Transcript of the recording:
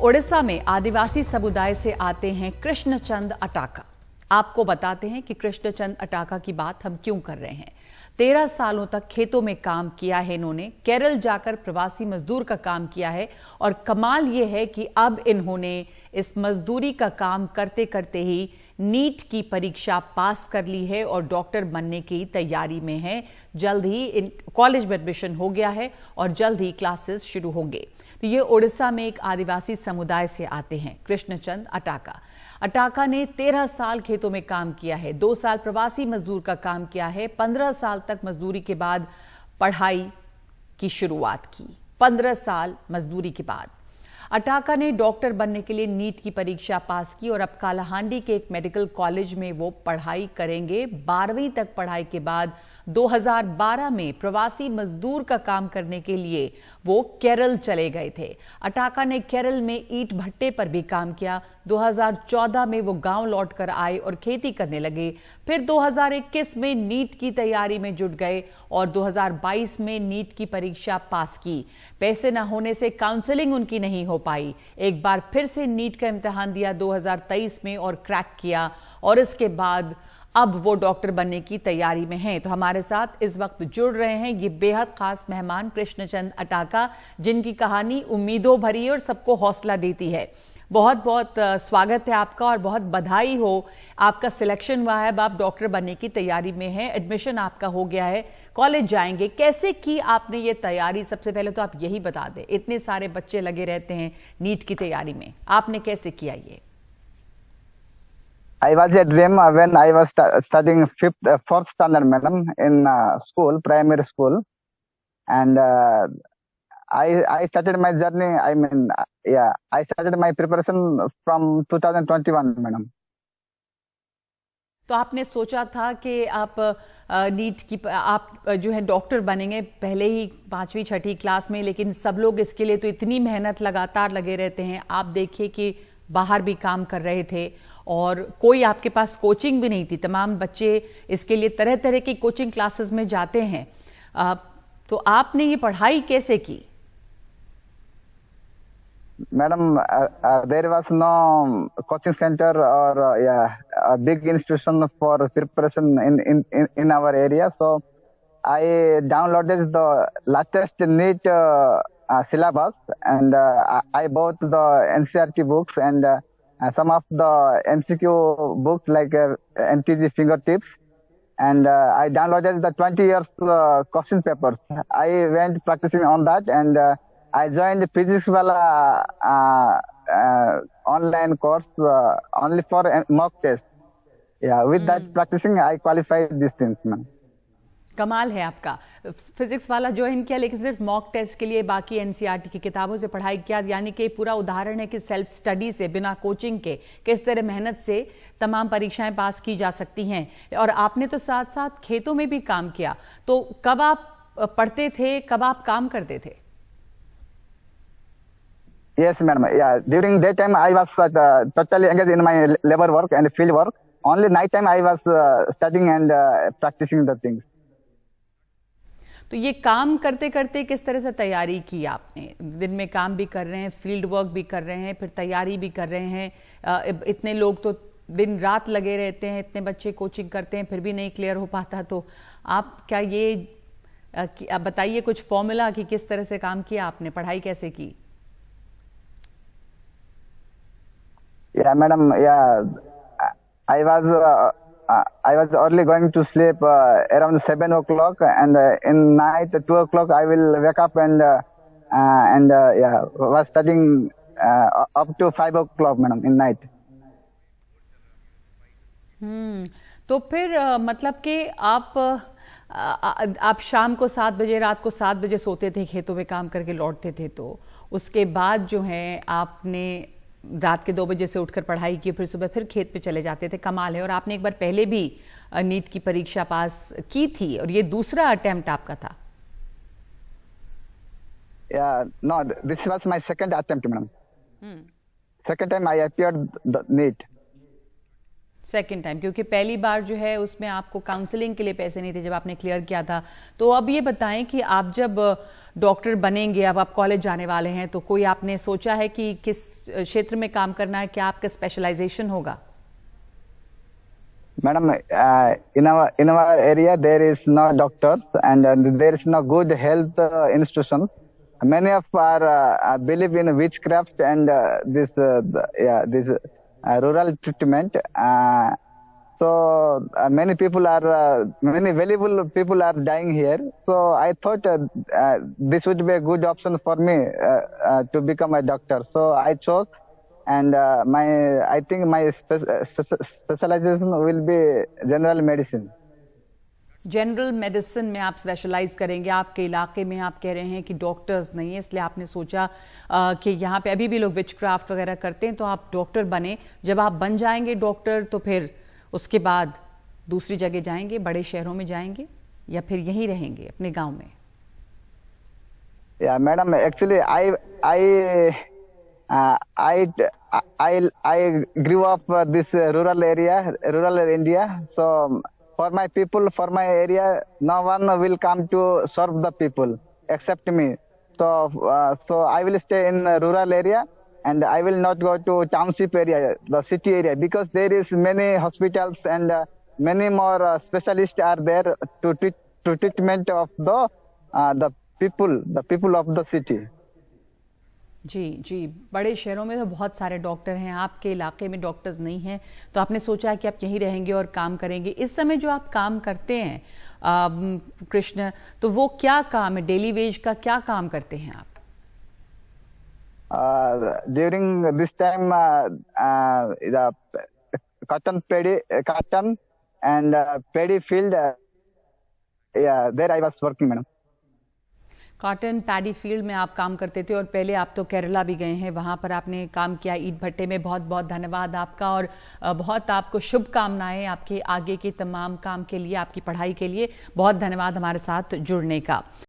ओडिशा में आदिवासी समुदाय से आते हैं कृष्णचंद अटाका। आपको बताते हैं कि कृष्णचंद अटाका की बात हम क्यों कर रहे हैं। 13 सालों तक खेतों में काम किया है इन्होंने, केरल जाकर प्रवासी मजदूर का काम किया है और कमाल ये है कि अब इन्होंने इस मजदूरी का काम करते करते ही नीट की परीक्षा पास कर ली है और डॉक्टर बनने की तैयारी में है। जल्द ही इन कॉलेज में एडमिशन हो गया है और जल्द ही क्लासेस शुरू होंगे। तो ये ओडिशा में एक आदिवासी समुदाय से आते हैं कृष्णचंद अटाका। अटाका ने 13 साल खेतों में काम किया है, 2 साल प्रवासी मजदूर का काम किया है, 15 साल तक मजदूरी के बाद पढ़ाई की शुरुआत की। 15 साल मजदूरी के बाद अटाका ने डॉक्टर बनने के लिए नीट की परीक्षा पास की और अब कालाहांडी के एक मेडिकल कॉलेज में वो पढ़ाई करेंगे। 12वीं तक पढ़ाई के बाद 2012 में प्रवासी मजदूर का काम करने के लिए वो केरल चले गए थे। अटाका ने केरल में ईंट भट्टे पर भी काम किया। 2014 में वो गांव लौटकर आए और खेती करने लगे। फिर 2021 में नीट की तैयारी में जुट गए और 2022 में नीट की परीक्षा पास की। पैसे न होने से काउंसलिंग उनकी नहीं हो पाई। एक बार फिर से नीट का इम्तिहान दिया 2023 में और क्रैक किया और इसके बाद अब वो डॉक्टर बनने की तैयारी में हैं। तो हमारे साथ इस वक्त जुड़ रहे हैं ये बेहद खास मेहमान कृष्णचंद अटाका, जिनकी कहानी उम्मीदों भरी और सबको हौसला देती है। बहुत बहुत स्वागत है आपका और बहुत बधाई हो, आपका सिलेक्शन हुआ है। अब आप डॉक्टर बनने की तैयारी में हैं, एडमिशन आपका हो गया है, कॉलेज जाएंगे। कैसे की आपने ये तैयारी? सबसे पहले तो आप यही बता दें, इतने सारे बच्चे लगे रहते हैं नीट की तैयारी में, आपने कैसे किया ये? I was a dream when I was studying fourth standard, madam, in school, primary school, and I started my journey. I started my preparation from 2021, madam. तो आपने सोचा था कि आप नीट की आप जो है डॉक्टर बनेंगे पहले ही 5वीं 6ठी क्लास में, लेकिन सब लोग इसके लिए तो इतनी मेहनत लगातार लगे रहते हैं। आप देखिए कि बाहर भी काम कर रहे थे और कोई आपके पास कोचिंग भी नहीं थी। तमाम बच्चे इसके लिए तरह तरह की कोचिंग क्लासेस में जाते हैं। तो आपने ये पढ़ाई कैसे की? Madam, there was no coaching center or a big institution for preparation in our area. So I downloaded the latest NEET syllabus and I bought the NCERT books and some of the MCQ books like NTG fingertips. And I downloaded the 20 years question papers. I went practicing on that and I joined the physics wala online course only for mock test. Yeah, with that practicing, I qualified these things, man. कमाल है आपका। Physics वाला join किया लेकिन सिर्फ mock test के लिए, बाकी एनसीईआरटी की किताबों से पढ़ाई किया। यानी कि पूरा उदाहरण है कि सेल्फ स्टडी से, बिना कोचिंग के किस तरह मेहनत से तमाम परीक्षाएं पास की जा सकती हैं। और आपने तो साथ साथ खेतों में भी काम किया। तो कब आप पढ़ते थे, कब आप काम करते थे? Yes, madam. Yeah, during daytime I was totally engaged in my labor work and field work. Only night time I was studying and practicing the things. तो ये काम करते करते किस तरह से तैयारी की आपने? दिन में काम भी कर रहे हैं, फील्ड वर्क भी कर रहे हैं, फिर तैयारी भी कर रहे हैं। इतने लोग तो दिन रात लगे रहते हैं, इतने बच्चे कोचिंग करते हैं, फिर भी नहीं क्लियर हो पाता। तो आप क्या ये बताइए कुछ फॉर्मूला कि किस तरह से काम किया आपने, पढ़ाई कैसे की? Yeah, madam. Yeah, I was early going to sleep around 7 o'clock, and in night 2 o'clock I will wake up and was studying up to 5 o'clock, madam, in night. तो फिर मतलब कि आप शाम को 7 बजे, रात को 7 बजे सोते थे, खेतों में काम करके लौटते थे। तो उसके बाद जो है आपने रात के 2 बजे से उठकर पढ़ाई की, फिर सुबह फिर खेत पे चले जाते थे। कमाल है। और आपने एक बार पहले भी नीट की परीक्षा पास की थी और ये दूसरा अटेम्प्ट आपका था। No, this was my second attempt, madam. Second time I appeared the NEET. Second time, क्योंकि पहली बार जो है उसमें आपको काउंसलिंग के लिए पैसे नहीं थे जब आपने क्लियर किया था। तो अब ये बताएं कि आप जब डॉक्टर बनेंगे, अब आप कॉलेज जाने वाले हैं, तो कोई आपने सोचा है कि किस क्षेत्र में काम करना है, क्या आपका स्पेशलाइजेशन होगा? Madam, in our area there is no doctors and there is no good health institutions. Many of our believe in witchcraft and this rural treatment. So many people are many valuable people are dying here. So I thought this would be a good option for me to become a doctor. So I chose. And I think my specialization will be general medicine. General medicine में आप specialise करेंगे। आपके इलाके में आप कह रहे हैं कि डॉक्टर्स नहीं है, इसलिए आपने सोचा कि यहाँ पे अभी भी लोग विचक्राफ्ट वगैरह करते हैं, तो आप डॉक्टर बने। जब आप बन जाएंगे डॉक्टर तो फिर उसके बाद दूसरी जगह जाएंगे, बड़े शहरों में जाएंगे, या फिर यहीं रहेंगे अपने गांव में? या madam, actually I grew up this rural India. So for my people, for my area, no one will come to serve the people except me. So I will stay in rural area and I will not go to township area, the city area, because there is many hospitals and many more specialists are there to treatment of the people of the city. जी जी, बड़े शहरों में तो बहुत सारे doctor हैं, आपके इलाके में डॉक्टर्स नहीं हैं, तो आपने सोचा है कि आप यहीं रहेंगे और काम करेंगे। इस समय जो आप काम करते हैं कृष्ण, तो वो क्या काम है? डेली वेज का क्या काम करते हैं आप? During this time, the cotton and paddy field, there I was working, madam. Cotton paddy field में आप काम करते थे, और पहले आप तो केरला भी गए हैं, वहां पर आपने काम किया ईंट भट्टे में। बहुत बहुत धन्यवाद आपका, और बहुत आपको शुभकामनाएं आपके आगे के तमाम काम के लिए, आपकी पढ़ाई के लिए। बहुत धन्यवाद हमारे साथ जुड़ने का।